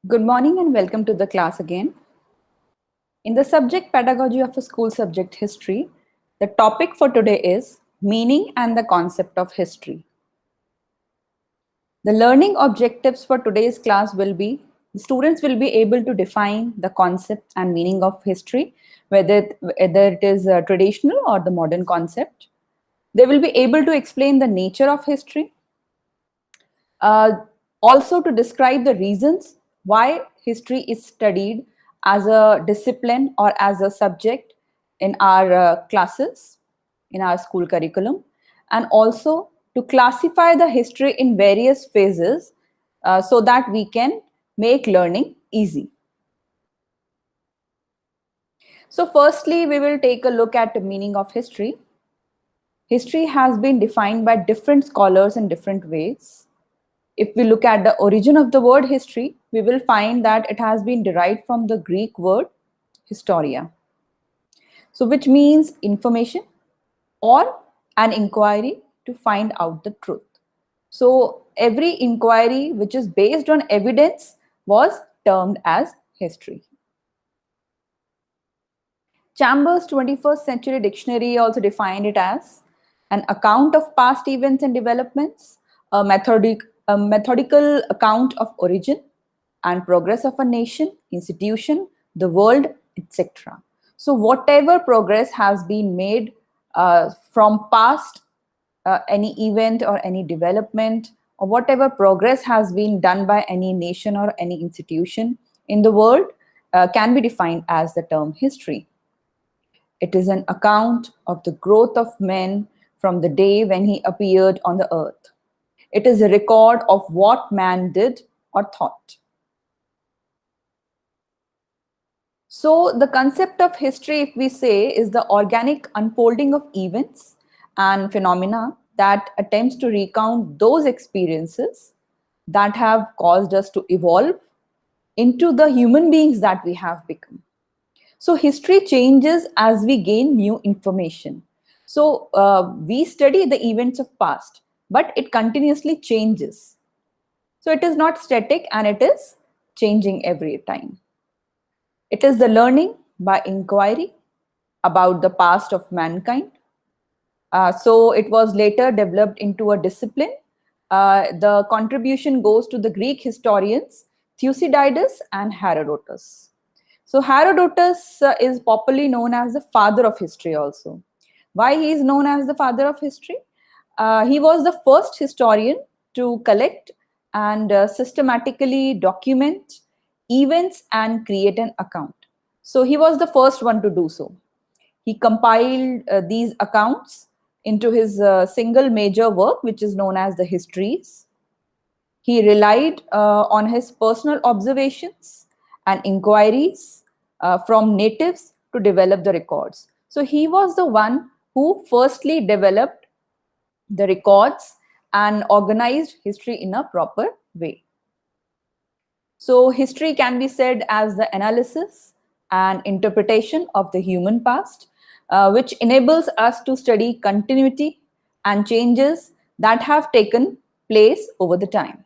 Good morning and welcome to the class again. In the subject Pedagogy of a School Subject History, the topic for today is Meaning and the Concept of History. The learning objectives for today's class will be the students will be able to define the concept and meaning of history, whether it is a traditional or the modern concept. They will be able to explain the nature of history, uh, also to describe the reasons why history is studied as a discipline or as a subject in our classes, in our school curriculum, and also to classify the history in various phases so that we can make learning easy. So firstly, we will take a look at the meaning of history. History has been defined by different scholars in different ways. If we look at the origin of the word history, we will find that it has been derived from the Greek word historia. So which means information or an inquiry to find out the truth. So every inquiry which is based on evidence was termed as history. Chambers' 21st Century Dictionary also defined it as an account of past events and developments, a methodical account of origin and progress of a nation, institution, the world, etc. So whatever progress has been made from past any event or any development, or whatever progress has been done by any nation or any institution in the world can be defined as the term history. It is an account of the growth of man from the day when he appeared on the earth. It is a record of what man did or thought. So, the concept of history, if we say, is the organic unfolding of events and phenomena that attempts to recount those experiences that have caused us to evolve into the human beings that we have become. So history changes as we gain new information. So we study the events of past, but it continuously changes. So it is not static and it is changing every time. It is the learning by inquiry about the past of mankind. So it was later developed into a discipline. The contribution goes to the Greek historians Thucydides and Herodotus. So Herodotus is popularly known as the father of history also. Why he is known as the father of history? He was the first historian to collect and systematically document events and create an account. So he was the first one to do so. He compiled these accounts into his single major work, which is known as the Histories. He relied on his personal observations and inquiries from natives to develop the records. So he was the one who firstly developed the records and organized history in a proper way. So history can be said as the analysis and interpretation of the human past, which enables us to study continuity and changes that have taken place over the time.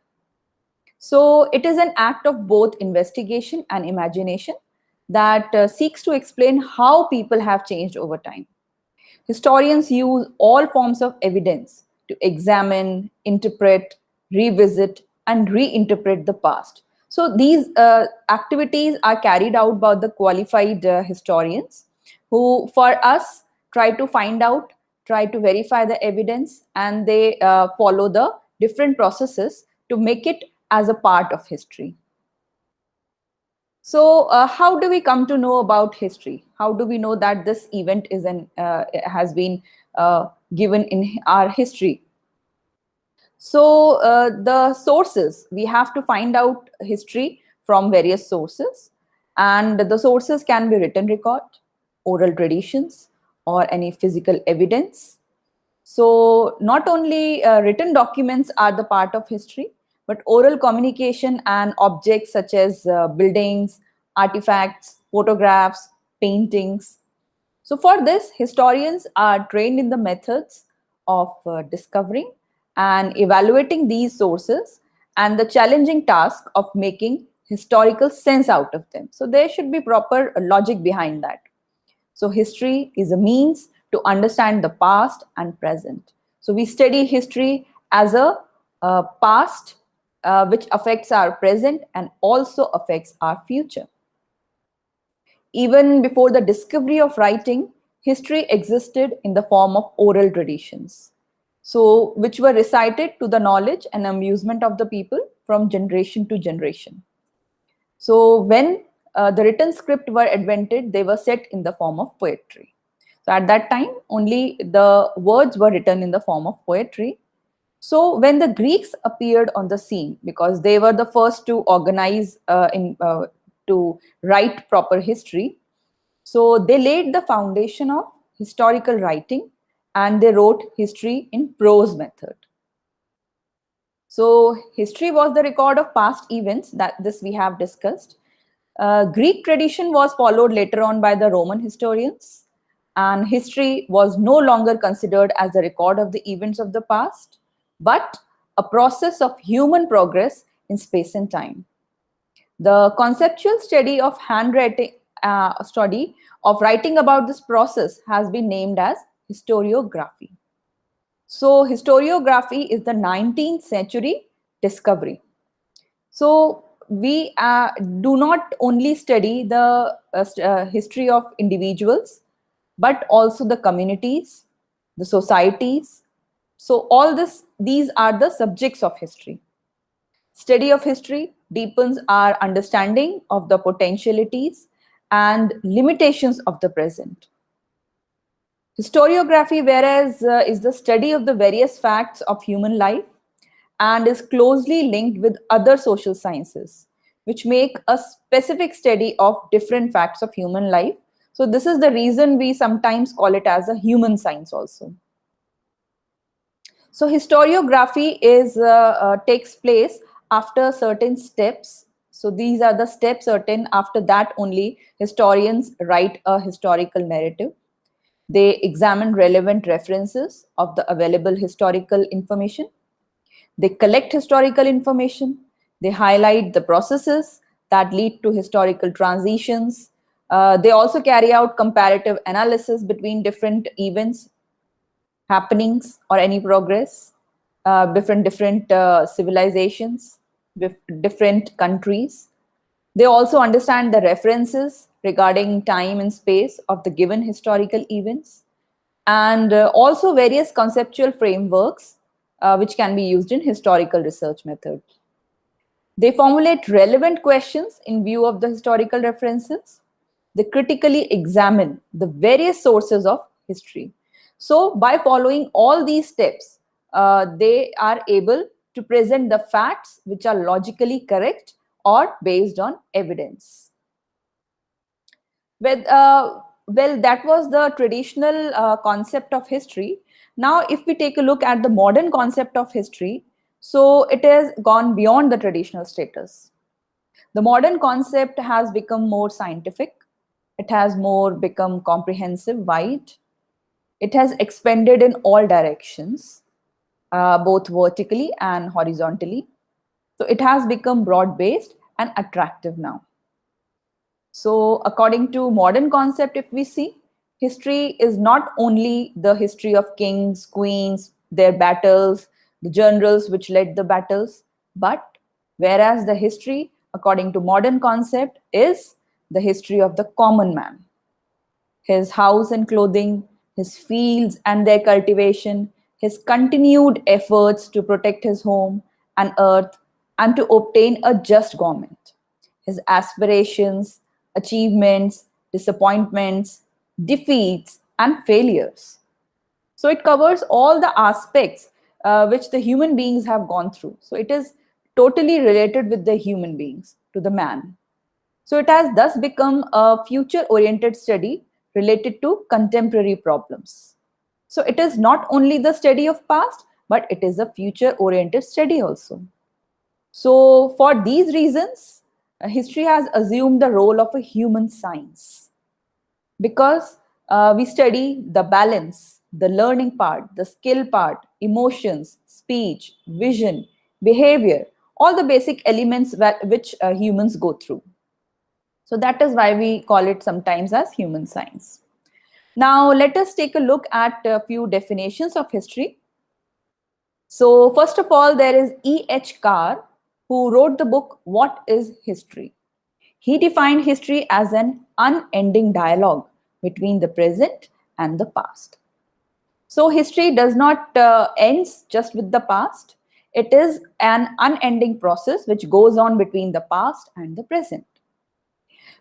So it is an act of both investigation and imagination that seeks to explain how people have changed over time. Historians use all forms of evidence to examine, interpret, revisit, and reinterpret the past. So these activities are carried out by the qualified historians who, for us, try to find out, try to verify the evidence, and they follow the different processes to make it as a part of history. So, how do we come to know about history? How do we know that this event has been given in our history? So, the sources, we have to find out history from various sources, and the sources can be written record, oral traditions, or any physical evidence. So not only written documents are the part of history, but oral communication and objects such as buildings, artifacts, photographs, paintings. So for this, historians are trained in the methods of discovering and evaluating these sources and the challenging task of making historical sense out of them. So there should be proper logic behind that. So history is a means to understand the past and present. So we study history as a past which affects our present and also affects our future. Even before the discovery of writing, history existed in the form of oral traditions, so which were recited to the knowledge and amusement of the people from generation to generation. So when the written script were invented, they were set in the form of poetry. So at that time, only the words were written in the form of poetry. So when the Greeks appeared on the scene, because they were the first to organize to write proper history, so they laid the foundation of historical writing and they wrote history in prose method. So history was the record of past events, that this we have discussed. Greek tradition was followed later on by the Roman historians, and history was no longer considered as a record of the events of the past, but a process of human progress in space and time. The conceptual study of handwriting, study of writing about this process has been named as historiography. So historiography is the 19th century discovery. So we do not only study the history of individuals, but also the communities, the societies. So all these are the subjects of history. Study of history deepens our understanding of the potentialities and limitations of the present. Historiography, whereas, is the study of the various facts of human life and is closely linked with other social sciences, which make a specific study of different facts of human life. So this is the reason we sometimes call it as a human science also. So historiography takes place after certain steps. So these are the steps certain. After that only historians write a historical narrative. They examine relevant references of the available historical information. They collect historical information. They highlight the processes that lead to historical transitions. They also carry out comparative analysis between different events, happenings, or any progress, different civilizations, different countries. They also understand the references regarding time and space of the given historical events, and also various conceptual frameworks which can be used in historical research method. They formulate relevant questions in view of the historical references. They critically examine the various sources of history. So by following all these steps, they are able to present the facts which are logically correct or based on evidence. Well, that was the traditional concept of history. Now, if we take a look at the modern concept of history, so it has gone beyond the traditional status. The modern concept has become more scientific. It has more become comprehensive, wide. It has expanded in all directions, both vertically and horizontally. So it has become broad-based and attractive now. So according to modern concept, if we see, history is not only the history of kings, queens, their battles, the generals which led the battles, but whereas the history, according to modern concept, is the history of the common man. His house and clothing, his fields and their cultivation, his continued efforts to protect his home and earth and to obtain a just government, his aspirations, achievements, disappointments, defeats, and failures. So it covers all the aspects which the human beings have gone through. So it is totally related with the human beings, to the man. So it has thus become a future-oriented study related to contemporary problems. So it is not only the study of past, but it is a future-oriented study also. So for these reasons, history has assumed the role of a human science, because we study the balance, the learning part, the skill part, emotions, speech, vision, behavior, all the basic elements which humans go through. So that is why we call it sometimes as human science. Now let us take a look at a few definitions of history. So first of all, there is E.H. Carr, who wrote the book What is History? He defined history as an unending dialogue between the present and the past. So history does not end just with the past. It is an unending process which goes on between the past and the present.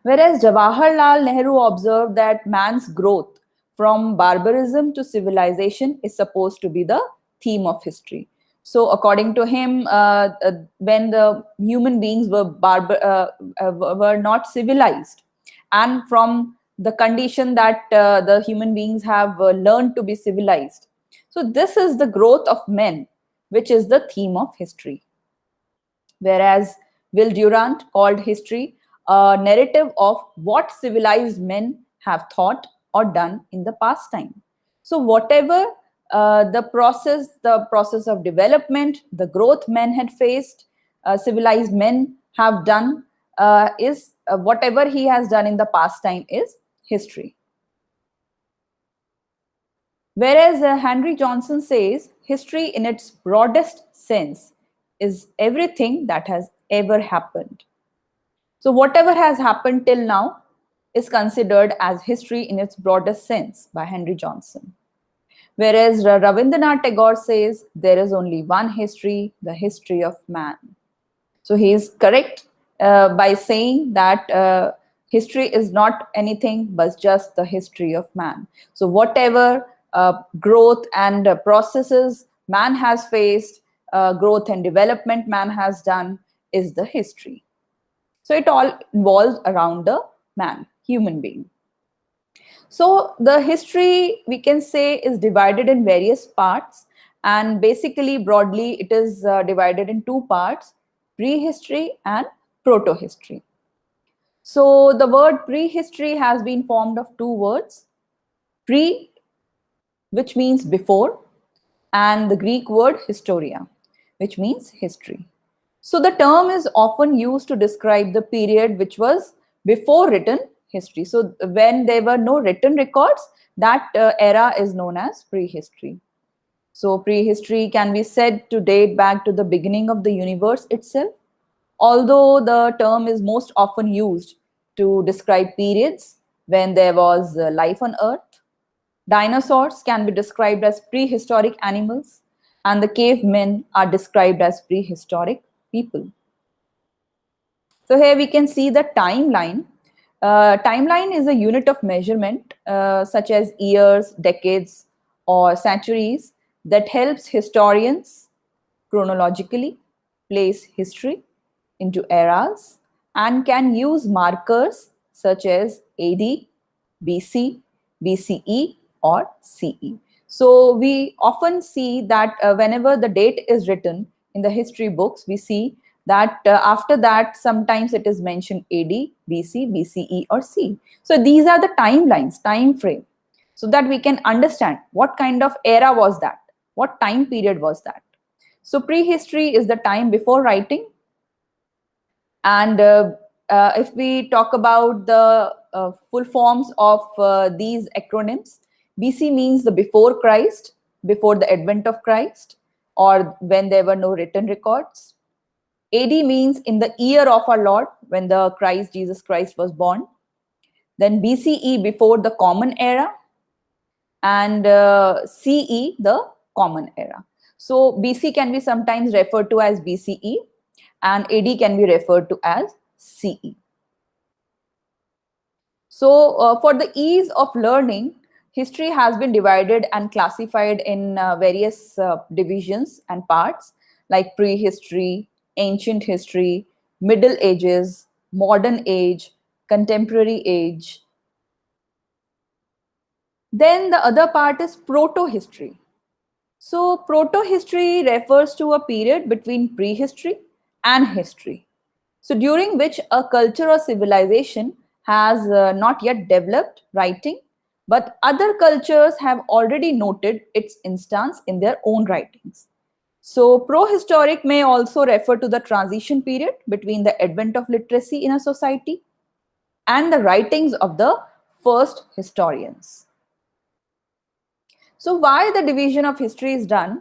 Whereas Jawaharlal Nehru observed that man's growth from barbarism to civilization is supposed to be the theme of history. So, according to him, when the human beings were not civilized, and from the condition that the human beings have learned to be civilized, so this is the growth of men, which is the theme of history. Whereas Will Durant called history a narrative of what civilized men have thought or done in the past time. So whatever the process of development, the growth men had faced, civilized men have done, is whatever he has done in the past time is history. Whereas Henry Johnson says history in its broadest sense is everything that has ever happened. So whatever has happened till now is considered as history in its broadest sense by Henry Johnson. Whereas Rabindranath Tagore says there is only one history, the history of man. So he is correct by saying that history is not anything but just the history of man. So whatever growth and processes man has faced, growth and development man has done is the history. So it all involves around the man, human being. So the history, we can say, is divided in various parts, and basically broadly it is divided in two parts: prehistory and proto-history. So the word prehistory has been formed of two words: pre, which means before, and the Greek word historia, which means history. So the term is often used to describe the period which was before written history. So when there were no written records, that era is known as prehistory. So prehistory can be said to date back to the beginning of the universe itself, although the term is most often used to describe periods when there was life on Earth. Dinosaurs can be described as prehistoric animals, and the cavemen are described as prehistoric people. So here we can see the timeline. Timeline is a unit of measurement such as years, decades, or centuries that helps historians chronologically place history into eras and can use markers such as AD, BC, BCE, or CE. So we often see that whenever the date is written in the history books, we see that after that sometimes it is mentioned AD, BC, BCE, or C. So these are the timelines, time frame, so that we can understand what kind of era was that, what time period was that. So prehistory is the time before writing. And if we talk about the full forms of these acronyms, BC means the before Christ, before the advent of Christ, or when there were no written records. AD means in the year of our Lord, when the Christ, Jesus Christ, was born. Then BCE, before the common era, and CE, the common era. So BC can be sometimes referred to as BCE, and AD can be referred to as CE. So for the ease of learning, history has been divided and classified in various divisions and parts like prehistory, ancient history, Middle Ages, modern age, contemporary age. Then the other part is proto-history. So proto-history refers to a period between prehistory and history. So during which a culture or civilization has not yet developed writing, but other cultures have already noted its instance in their own writings. So pro-historic may also refer to the transition period between the advent of literacy in a society and the writings of the first historians. So why the division of history is done?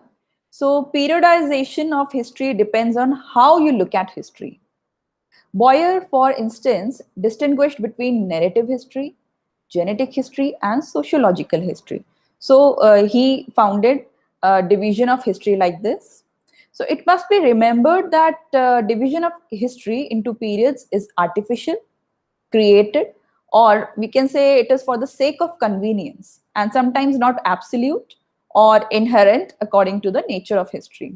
So periodization of history depends on how you look at history. Boyer, for instance, distinguished between narrative history, genetic history, and sociological history. So he founded a division of history like this. So it must be remembered that division of history into periods is artificial, created, or we can say it is for the sake of convenience and sometimes not absolute or inherent according to the nature of history.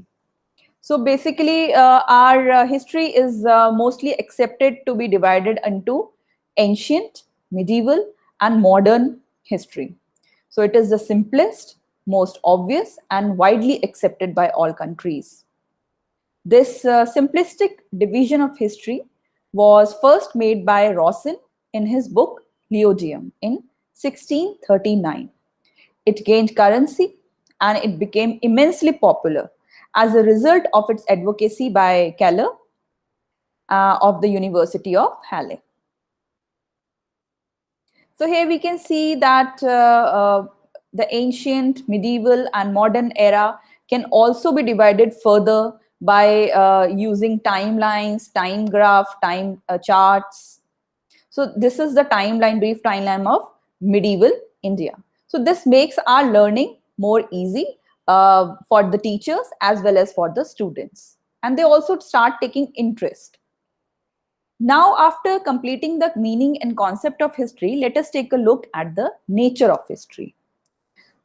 So basically, our history is mostly accepted to be divided into ancient, medieval, and modern history. So it is the simplest, most obvious, and widely accepted by all countries. This simplistic division of history was first made by Rawson in his book Leodium in 1639. It gained currency and it became immensely popular as a result of its advocacy by Keller of the University of Halle. So here we can see that the ancient, medieval, and modern era can also be divided further by using timelines, time graph, time charts. So this is the timeline, brief timeline of medieval India. So this makes our learning more easy for the teachers as well as for the students. And they also start taking interest. Now, after completing the meaning and concept of history, let us take a look at the nature of history.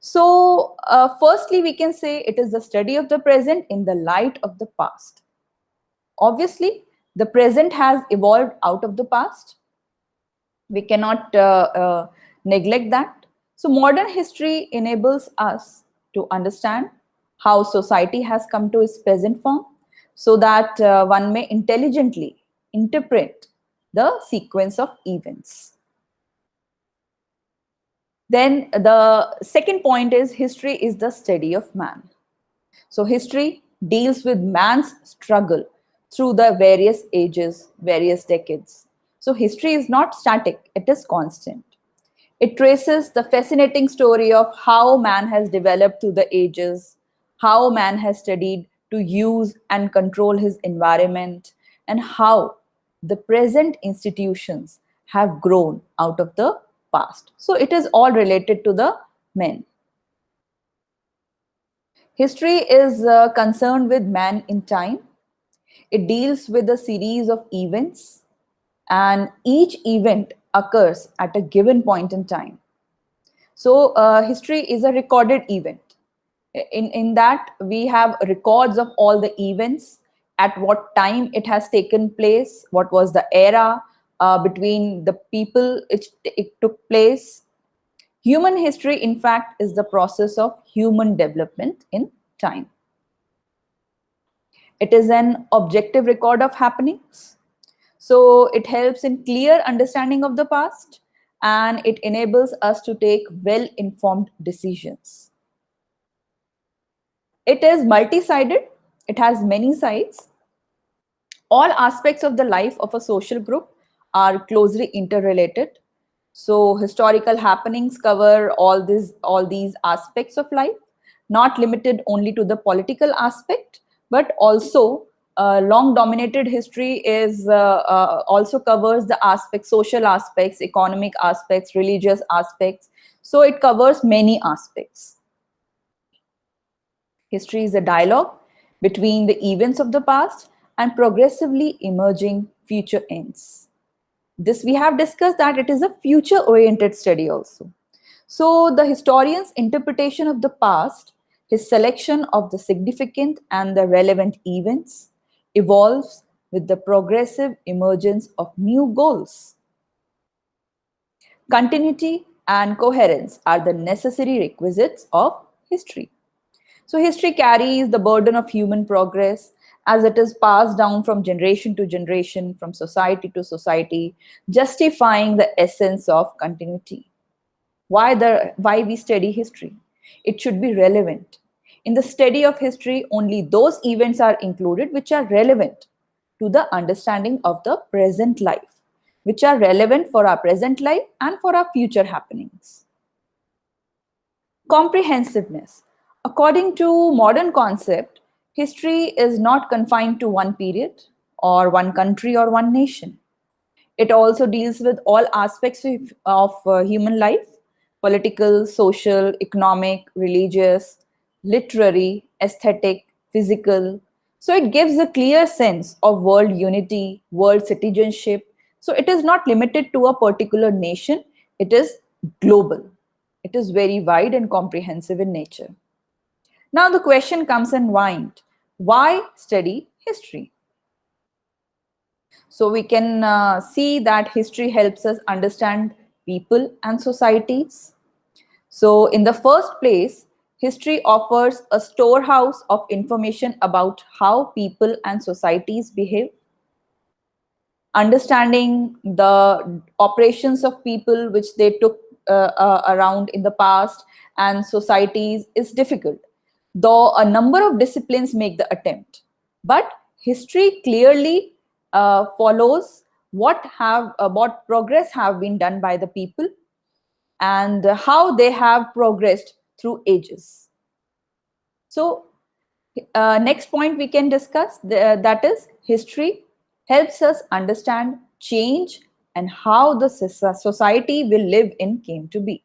So, firstly, we can say it is the study of the present in the light of the past. Obviously, the present has evolved out of the past. We cannot neglect that. So, modern history enables us to understand how society has come to its present form so that one may intelligently interpret the sequence of events. Then the second point is history is the study of man. So history deals with man's struggle through the various ages, various decades. So history is not static, it is constant. It traces the fascinating story of how man has developed through the ages, how man has studied to use and control his environment, and how the present institutions have grown out of the past. So it is all related to the men. History is concerned with man in time. It deals with a series of events, and each event occurs at a given point in time. So history is a recorded event. In that, we have records of all the events, at what time it has taken place, what was the era between the people it took place. Human history, in fact, is the process of human development in time. It is an objective record of happenings. So it helps in clear understanding of the past and it enables us to take well-informed decisions. It is multi-sided. It has many sides. All aspects of the life of a social group are closely interrelated. So historical happenings cover all these aspects of life, not limited only to the political aspect, but also long dominated history is also covers the aspects, social aspects, economic aspects, religious aspects. So it covers many aspects. History is a dialogue between the events of the past and progressively emerging future ends. This we have discussed that it is a future oriented study also. So the historian's interpretation of the past, his selection of the significant and the relevant events evolves with the progressive emergence of new goals. Continuity and coherence are the necessary requisites of history. So history carries the burden of human progress as it is passed down from generation to generation, from society to society, justifying the essence of continuity. Why we study history? It should be relevant. In the study of history, only those events are included which are relevant to the understanding of the present life, which are relevant for our present life and for our future happenings. Comprehensiveness. According to modern concept, history is not confined to one period or one country or one nation. It also deals with all aspects of human life: political, social, economic, religious, literary, aesthetic, physical. So it gives a clear sense of world unity, world citizenship. So it is not limited to a particular nation, it is global. It is very wide and comprehensive in nature. Now the question comes in mind: why study history? So we can see that history helps us understand people and societies. So in the first place, history offers a storehouse of information about how people and societies behave. Understanding the operations of people which they took around in the past and societies is difficult, though a number of disciplines make the attempt. But history clearly follows what progress have been done by the people and how they have progressed through ages. So next point we can discuss, that is history helps us understand change and how the society we live in came to be.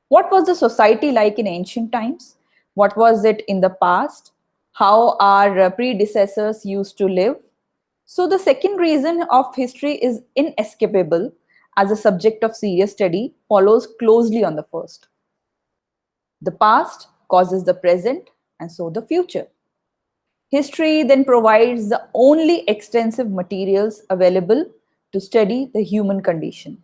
What was the society like in ancient times? What was it in the past? How our predecessors used to live? So the second reason of history is inescapable as a subject of serious study follows closely on the first. The past causes the present and so the future. History then provides the only extensive materials available to study the human condition.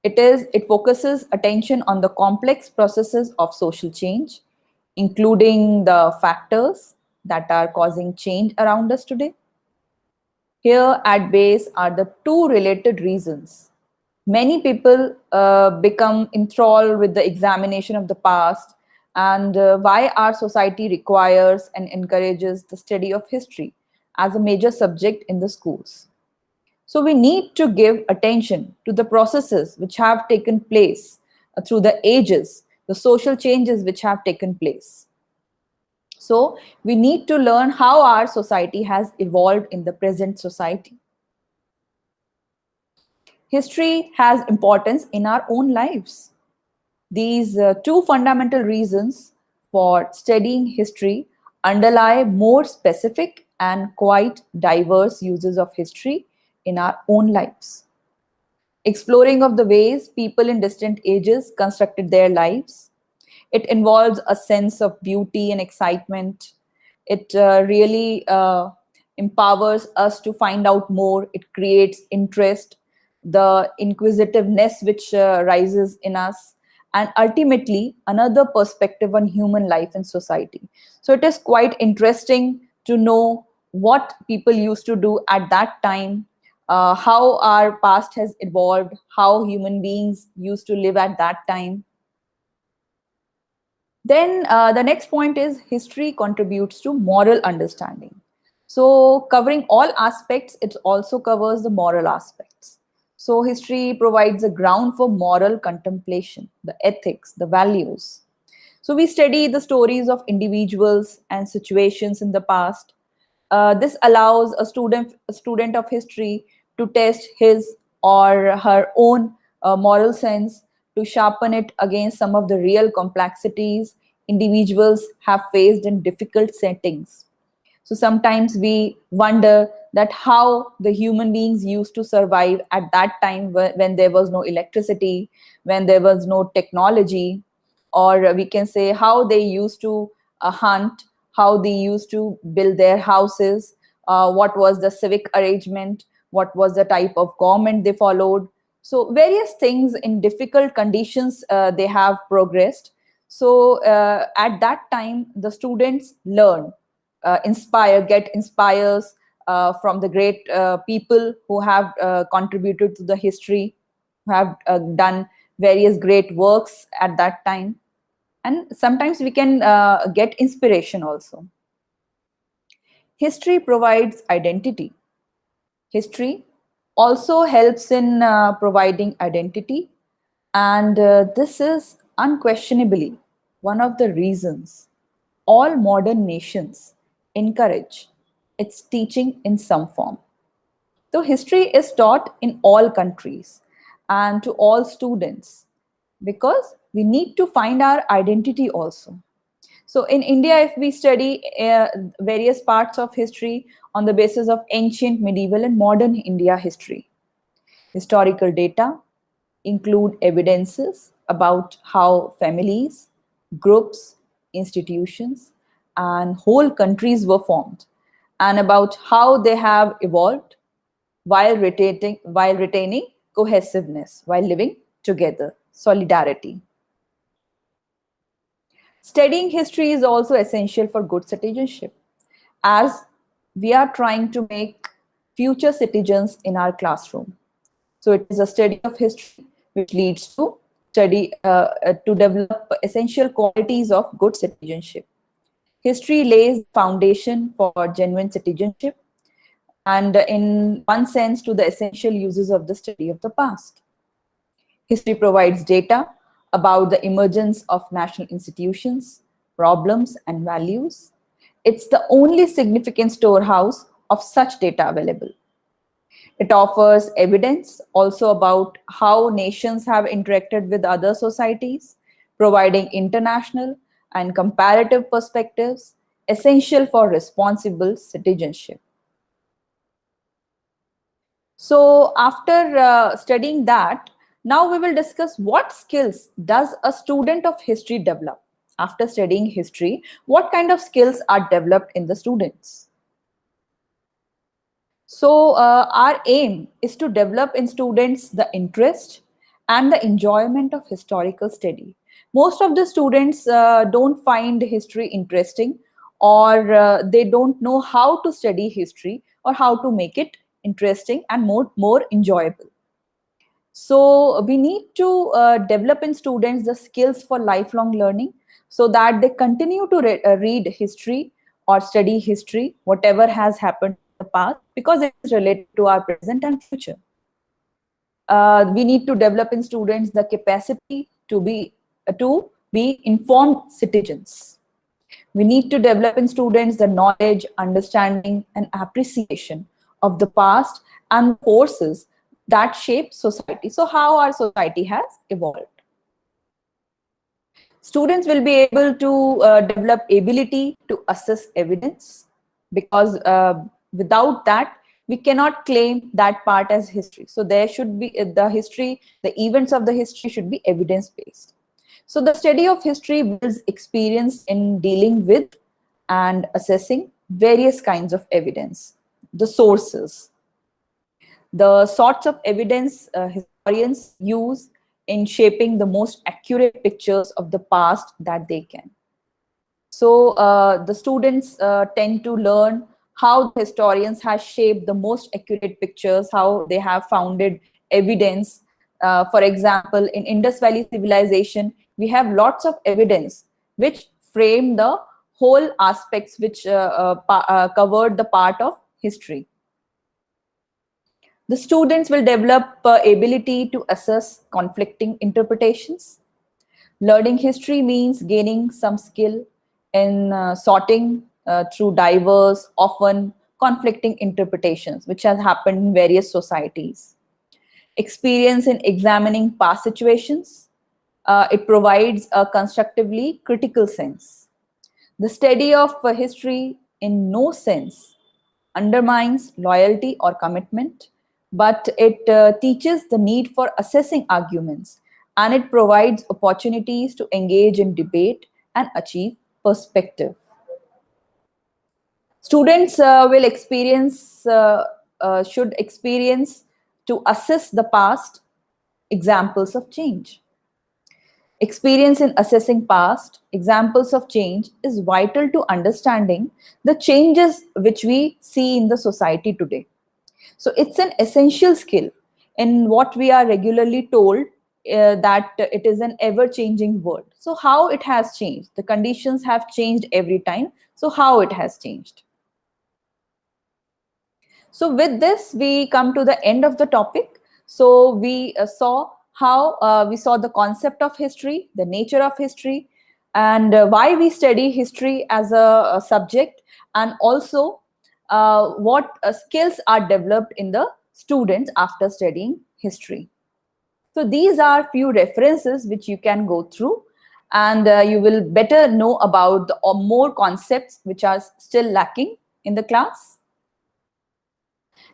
It focuses attention on the complex processes of social change, including the factors that are causing change around us today. Here at base are the two related reasons. Many people become enthralled with the examination of the past and why our society requires and encourages the study of history as a major subject in the schools. So we need to give attention to the processes which have taken place through the ages, the social changes which have taken place. So we need to learn how our society has evolved in the present society. History has importance in our own lives. These two fundamental reasons for studying history underlie more specific and quite diverse uses of history in our own lives. Exploring of the ways people in distant ages constructed their lives. It involves a sense of beauty and excitement. It really empowers us to find out more. It creates interest, the inquisitiveness which rises in us, and ultimately another perspective on human life and society. So it is quite interesting to know what people used to do at that time, how our past has evolved, how human beings used to live at that time. Then the next point is history contributes to moral understanding. So covering all aspects, it also covers the moral aspects. So history provides a ground for moral contemplation, the ethics, the values. So we study the stories of individuals and situations in the past. This allows a student of history to test his or her own moral sense, to sharpen it against some of the real complexities individuals have faced in difficult settings. So sometimes we wonder that how the human beings used to survive at that time when there was no electricity, when there was no technology, or we can say how they used to hunt, how they used to build their houses, what was the civic arrangement, what was the type of government they followed. So various things in difficult conditions they have progressed. So at that time, the students learn, get inspires from the great people who have contributed to the history, who have done various great works at that time. and sometimes we can get inspiration also. History provides identity. History also helps in providing identity, and this is unquestionably one of the reasons all modern nations encourage its teaching in some form. So, history is taught in all countries and to all students because we need to find our identity also. So, in India, if we study various parts of history on the basis of ancient, medieval, and modern India history, historical data include evidences about how families, groups, institutions, and whole countries were formed, and about how they have evolved while retaining cohesiveness, while living together, solidarity. Studying history is also essential for good citizenship, as we are trying to make future citizens in our classroom. So it is a study of history which leads to to develop essential qualities of good citizenship. History lays the foundation for genuine citizenship, and in one sense to the essential uses of the study of the past. History provides data about the emergence of national institutions, problems, and values. It's the only significant storehouse of such data available. It offers evidence also about how nations have interacted with other societies, providing international and comparative perspectives essential for responsible citizenship. So after studying that, now we will discuss what skills does a student of history develop. After studying history, what kind of skills are developed in the students? So our aim is to develop in students the interest and the enjoyment of historical study. Most of the students don't find history interesting, or they don't know how to study history or how to make it interesting and more enjoyable. So we need to develop in students the skills for lifelong learning so that they continue to read history or study history, whatever has happened in the past, because it is related to our present and future. We need to develop in students the capacity to be informed citizens. We need to develop in students the knowledge, understanding, and appreciation of the past and forces that shape society. So, how our society has evolved. Students will be able to develop ability to assess evidence, because without that, we cannot claim that part as history. So, there should be the events of the history should be evidence based. So the study of history builds experience in dealing with and assessing various kinds of evidence, the sources, the sorts of evidence historians use in shaping the most accurate pictures of the past that they can. So the students tend to learn how the historians have shaped the most accurate pictures, how they have founded evidence. For example, in Indus Valley civilization, we have lots of evidence which frame the whole aspects which covered the part of history. The students will develop ability to assess conflicting interpretations. Learning history means gaining some skill in sorting through diverse, often conflicting interpretations, which has happened in various societies. Experience in examining past situations. It provides a constructively critical sense. The study of history in no sense undermines loyalty or commitment, but it teaches the need for assessing arguments, and it provides opportunities to engage in debate and achieve perspective. Students should experience to assess the past examples of change. Experience in assessing past examples of change is vital to understanding the changes which we see in the society today. So it's an essential skill in what we are regularly told that it is an ever-changing world. So how it has changed? The conditions have changed every time. So how it has changed? So with this, we come to the end of the topic. So we saw how we saw the concept of history, the nature of history, and why we study history as a subject, and also what skills are developed in the students after studying history. So these are few references which you can go through, and you will better know about the or more concepts which are still lacking in the class.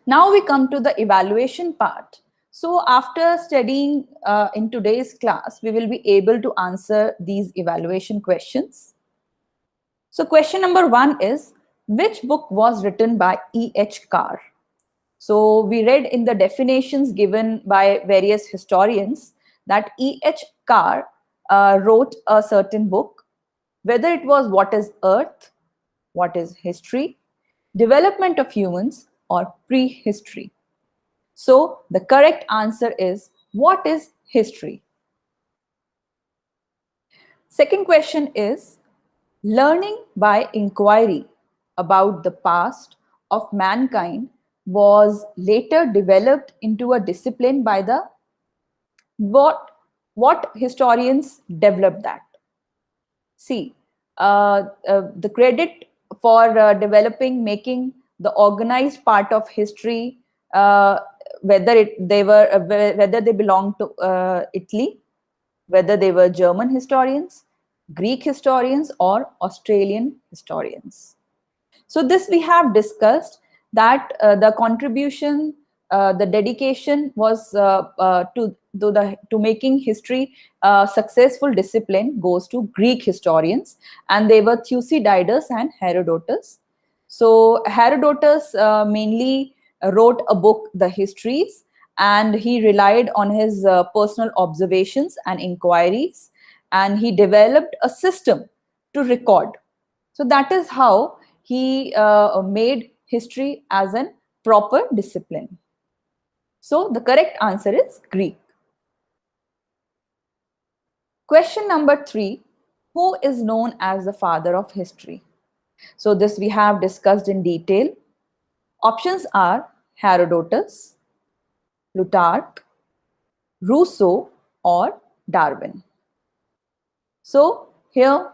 Now we come to the evaluation part. So after studying in today's class, we will be able to answer these evaluation questions. So question number 1 is, which book was written by E.H. Carr? So we read in the definitions given by various historians that E.H. Carr wrote a certain book, whether it was What is Earth, What is History, Development of Humans, or Prehistory. So the correct answer is, what is history? Second question is, learning by inquiry about the past of mankind was later developed into a discipline by the what historians developed that? See, the credit for making the organized part of history, whether they belong to Italy, whether they were German historians, Greek historians, or Australian historians. So this we have discussed that the contribution, the dedication was to making history a successful discipline goes to Greek historians, and they were Thucydides and Herodotus. So Herodotus mainly wrote a book, The Histories, and he relied on his personal observations and inquiries, and he developed a system to record. So that is how he made history as a proper discipline. So the correct answer is Greek. Question number 3, who is known as the father of history? So this we have discussed in detail. Options are Herodotus, Plutarch, Rousseau, or Darwin. So here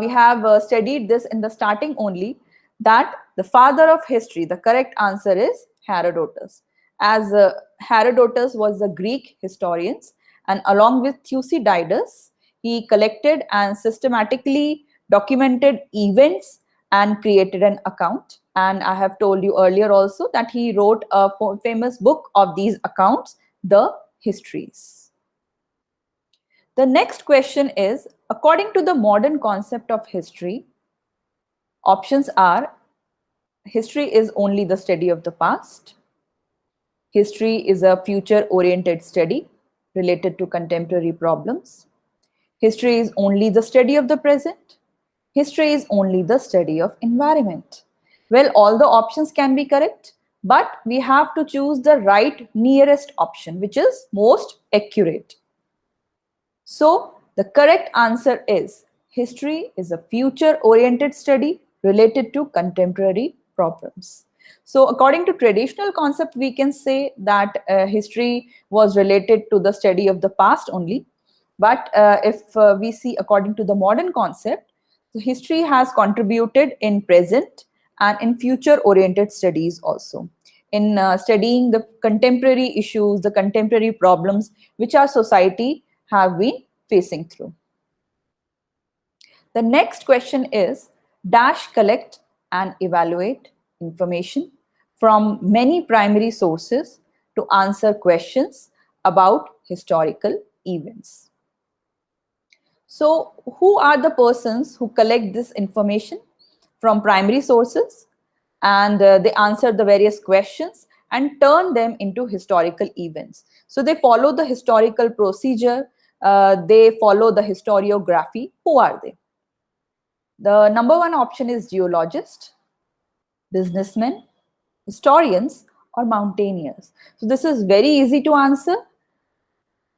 we have studied this in the starting only, that the father of history, the correct answer is Herodotus. As Herodotus was a Greek historian, and along with Thucydides, he collected and systematically documented events and created an account. And I have told you earlier also that he wrote a famous book of these accounts, the Histories. The next question is, according to the modern concept of history, options are history is only the study of the past, history is a future-oriented study related to contemporary problems, history is only the study of the present, history is only the study of environment. Well, all the options can be correct, but we have to choose the right nearest option, which is most accurate. So the correct answer is, history is a future-oriented study related to contemporary problems. So according to traditional concept, we can say that history was related to the study of the past only. But if we see according to the modern concept, so history has contributed in present and in future-oriented studies also, in studying the contemporary issues, the contemporary problems which our society have been facing through. The next question is, dash collect and evaluate information from many primary sources to answer questions about historical events. So who are the persons who collect this information from primary sources, and they answer the various questions and turn them into historical events? So they follow the historical procedure, they follow the historiography. Who are they? The number one option is geologist, businessmen, historians, or mountaineers. So this is very easy to answer.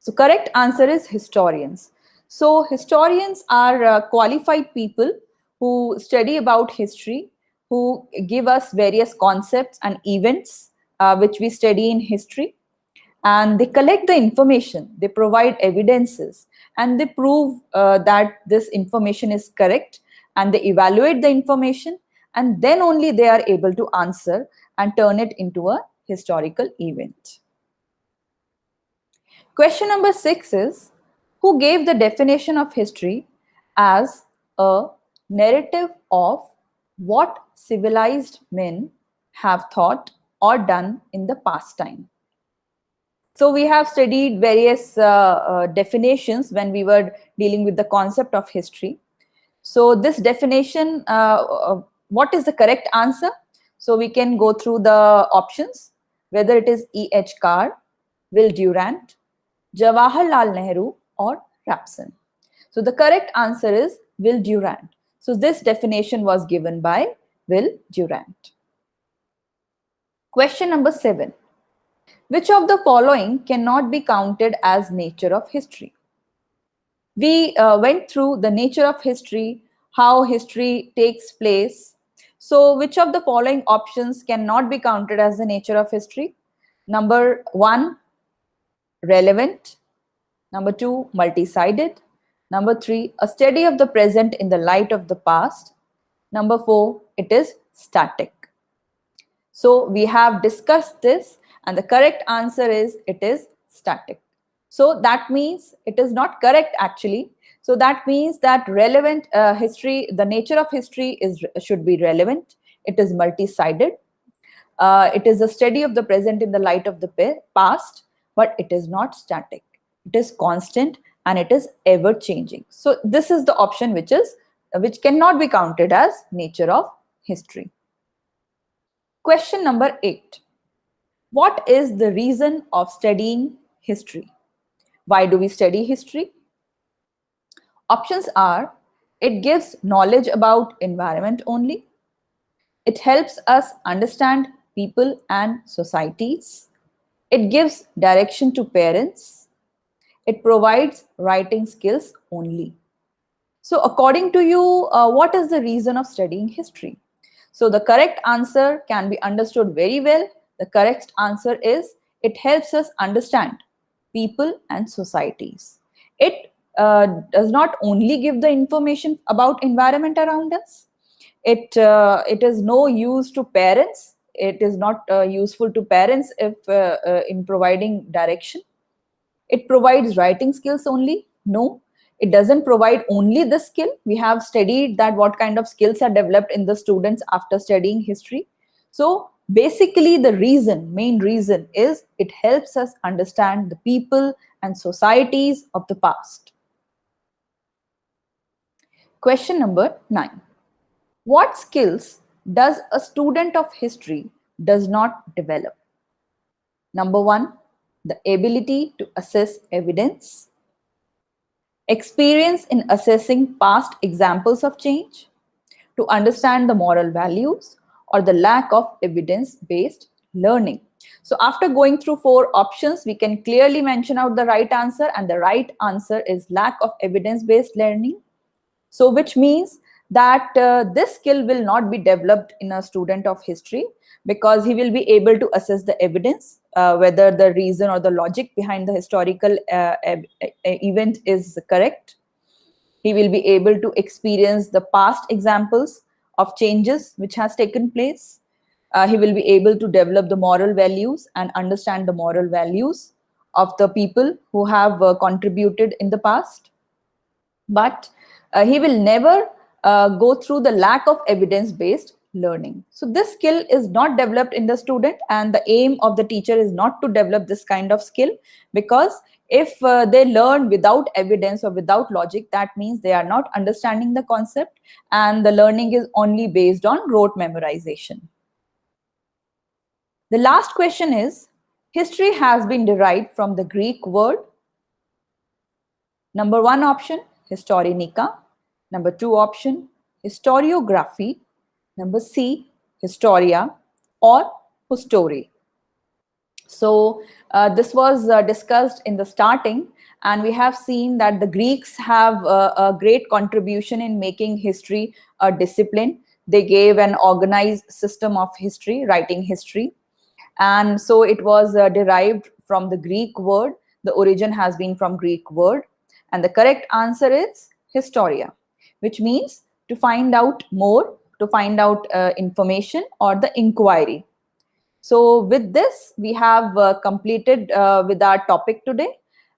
So correct answer is historians. So historians are qualified people who study about history, who give us various concepts and events which we study in history, and they collect the information, they provide evidences, and they prove that this information is correct, and they evaluate the information, and then only they are able to answer and turn it into a historical event. Question number 6 is, who gave the definition of history as a narrative of what civilized men have thought or done in the past time? So we have studied various definitions when we were dealing with the concept of history. So this definition, what is the correct answer? So we can go through the options, whether it is E.H. Carr, Will Durant, Jawaharlal Nehru, or Rapson. So the correct answer is Will Durant. So this definition was given by Will Durant. Question number 7. Which of the following cannot be counted as nature of history? We went through the nature of history, how history takes place. So which of the following options cannot be counted as the nature of history? Number 1, relevant. Number 2, multi-sided. Number 3, a study of the present in the light of the past. Number 4, it is static. So we have discussed this, and the correct answer is it is static. So that means it is not correct actually. So that means that relevant history, the nature of history should be relevant. It is multi-sided. It is a study of the present in the light of the past, but it is not static. It is constant and it is ever changing. So this is the option which cannot be counted as nature of history. Question number 8. What is the reason of studying history? Why do we study history? Options are, it gives knowledge about environment only. It helps us understand people and societies. It gives direction to parents. It provides writing skills only. So according to you, what is the reason of studying history? So the correct answer can be understood very well. The correct answer is, it helps us understand people and societies. It does not only give the information about environment around us. It is no use to parents. It is not useful to parents if in providing direction. It provides writing skills only? No, it doesn't provide only the skill. We have studied that what kind of skills are developed in the students after studying history. So basically the main reason is it helps us understand the people and societies of the past. Question number 9. What skills does a student of history does not develop? Number 1, the ability to assess evidence, experience in assessing past examples of change, to understand the moral values, or the lack of evidence-based learning. So after going through 4 options, we can clearly mention out the right answer, and the right answer is lack of evidence-based learning. So which means that this skill will not be developed in a student of history, because he will be able to assess the evidence, whether the reason or the logic behind the historical event is correct. He will be able to experience the past examples of changes which has taken place. He will be able to develop the moral values and understand the moral values of the people who have contributed in the past. But he will never go through the lack of evidence-based learning. So this skill is not developed in the student, and the aim of the teacher is not to develop this kind of skill, because if they learn without evidence or without logic, that means they are not understanding the concept, and the learning is only based on rote memorization. The last question is, history has been derived from the Greek word. Number 1 option, historinica. Number 2 option, historiography. Number C, historia, or history. So this was discussed in the starting, and we have seen that the Greeks have a great contribution in making history a discipline. They gave an organized system of history, writing history. And so it was derived from the Greek word. The origin has been from Greek word. And the correct answer is historia, which means to find out more, to find out information, or the inquiry. So with this, we have completed with our topic today,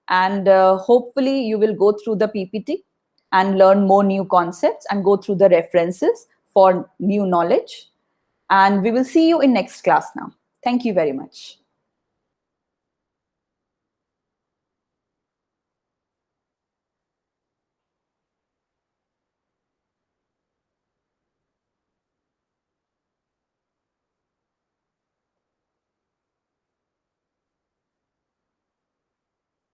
and hopefully you will go through the PPT and learn more new concepts and go through the references for new knowledge. And we will see you in next class now. Thank you very much.